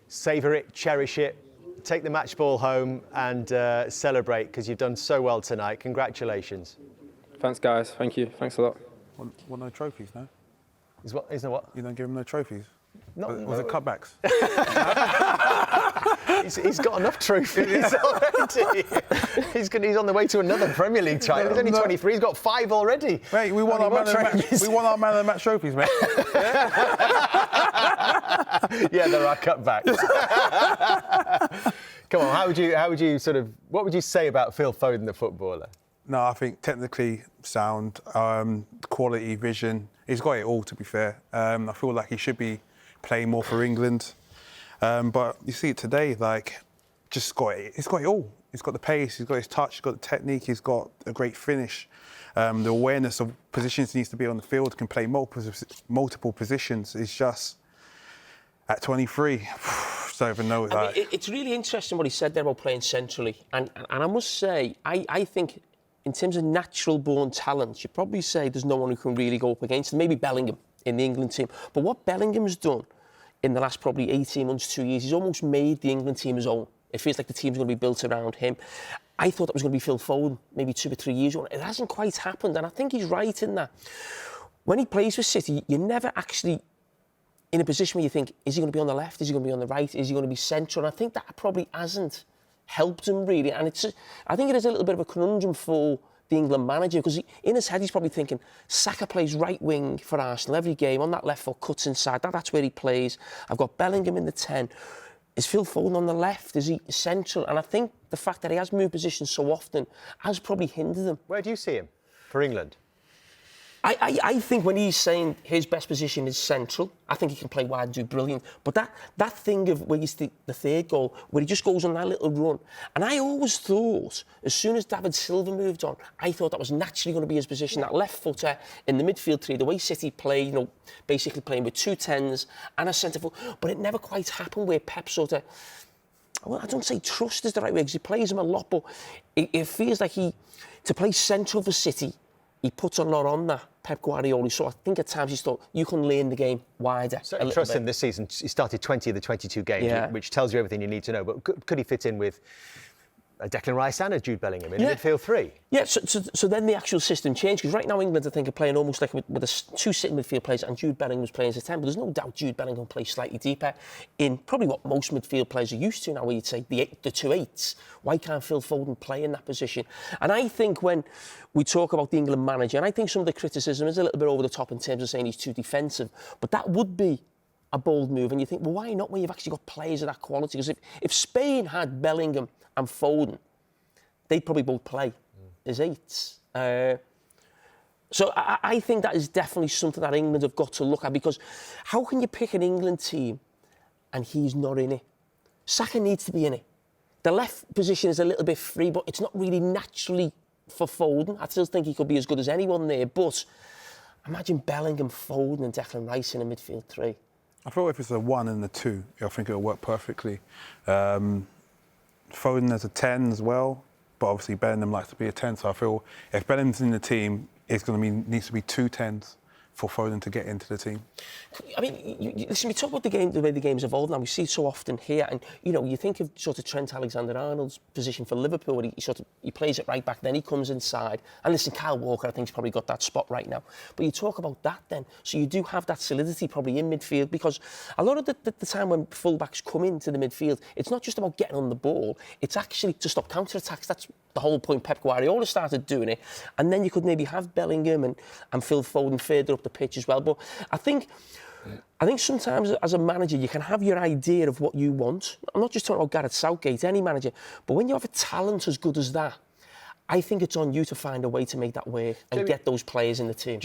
savour it, cherish it, take the match ball home and celebrate because you've done so well tonight. Congratulations. Thanks, guys. Thank you. Thanks a lot. Want no trophies, no? Is there what? You don't give him no trophies? Was it cutbacks? He's got enough trophies already. He's on the way to another Premier League title. He's only 23. He's got 5 already. Mate, we won our man of the match. We won our man of the match trophies, mate. Yeah, there are cutbacks. Come on, what would you say about Phil Foden, the footballer? No, I think technically sound, quality, vision. He's got it all, to be fair. I feel like he should be playing more for England. But you see it today, like, he's got it all. He's got the pace, he's got his touch, he's got the technique, he's got a great finish. The awareness of positions he needs to be on the field, can play multiple positions. It's just, at 23, don't even know. I mean, it's really interesting what he said there about playing centrally. And I must say, I think in terms of natural-born talent, you'd probably say there's no one who can really go up against him. Maybe Bellingham in the England team. But what Bellingham's done in the last probably 18 months, 2 years, he's almost made the England team his own. It feels like the team's going to be built around him. I thought that was going to be Phil Foden, maybe 2 or 3 years ago. It hasn't quite happened, and I think he's right in that. When he plays for City, you're never actually in a position where you think, is he going to be on the left? Is he going to be on the right? Is he going to be central? And I think that probably hasn't helped him, really. And I think it is a little bit of a conundrum for the England manager, because in his head he's probably thinking, Saka plays right wing for Arsenal every game, on that left foot, cuts inside, that's where he plays. I've got Bellingham in the 10. Is Phil Foden on the left? Is he central? And I think the fact that he has moved positions so often has probably hindered him. Where do you see him for England? I think when he's saying his best position is central, I think he can play wide and do brilliant. But that thing of where you see the third goal, where he just goes on that little run, and I always thought, as soon as David Silva moved on, I thought that was naturally going to be his position, that left footer in the midfield three, the way City play, basically playing with 2 10s and a centre foot. But it never quite happened where Pep sort of, well, I don't say trust is the right way, because he plays him a lot, but it feels like to play central for City, he puts a lot on that, Pep Guardiola. So I think at times he's thought, you can learn the game wider. So I trust him this season. He started 20 of the 22 games, which tells you everything you need to know. But could he fit in with a Declan Rice and a Jude Bellingham in midfield 3? Yeah, so then the actual system changed, because right now England, I think, are playing almost like with 2 sitting midfield players, and Jude Bellingham was playing as a 10, but there's no doubt Jude Bellingham plays slightly deeper in probably what most midfield players are used to now, where you'd say the 2 8s. Why can't Phil Foden play in that position? And I think when we talk about the England manager, and I think some of the criticism is a little bit over the top in terms of saying he's too defensive, but that would be a bold move, and you think, well, why not when you've actually got players of that quality? Because if Spain had Bellingham and Foden, they'd probably both play as 8s. So I think that is definitely something that England have got to look at, because how can you pick an England team and he's not in it? Saka needs to be in it. The left position is a little bit free, but it's not really naturally for Foden. I still think he could be as good as anyone there, but imagine Bellingham, Foden and Declan Rice in a midfield 3. I feel if it's a 1 and a 2, I think it'll work perfectly. Foden as a 10 as well. But obviously Bellingham likes to be a 10, so I feel if Bellingham's in the team, it's going to needs to be 2 10s for Foden to get into the team. I mean, listen, we talk about the game, the way the game's evolved now. We see it so often here, and you think of sort of Trent Alexander-Arnold's position for Liverpool, where he plays it right back, then he comes inside. And listen, Kyle Walker, I think, has probably got that spot right now. But you talk about that then, so you do have that solidity probably in midfield, because a lot of the time when fullbacks come into the midfield, it's not just about getting on the ball, it's actually to stop counter-attacks. That's the whole point. Pep Guardiola started doing it, and then you could maybe have Bellingham and Phil Foden further up the pitch as well. But I think sometimes as a manager you can have your idea of what you want. I'm not just talking about Gareth Southgate, any manager, but when you have a talent as good as that, I think it's on you to find a way to make that work and get those players in the team.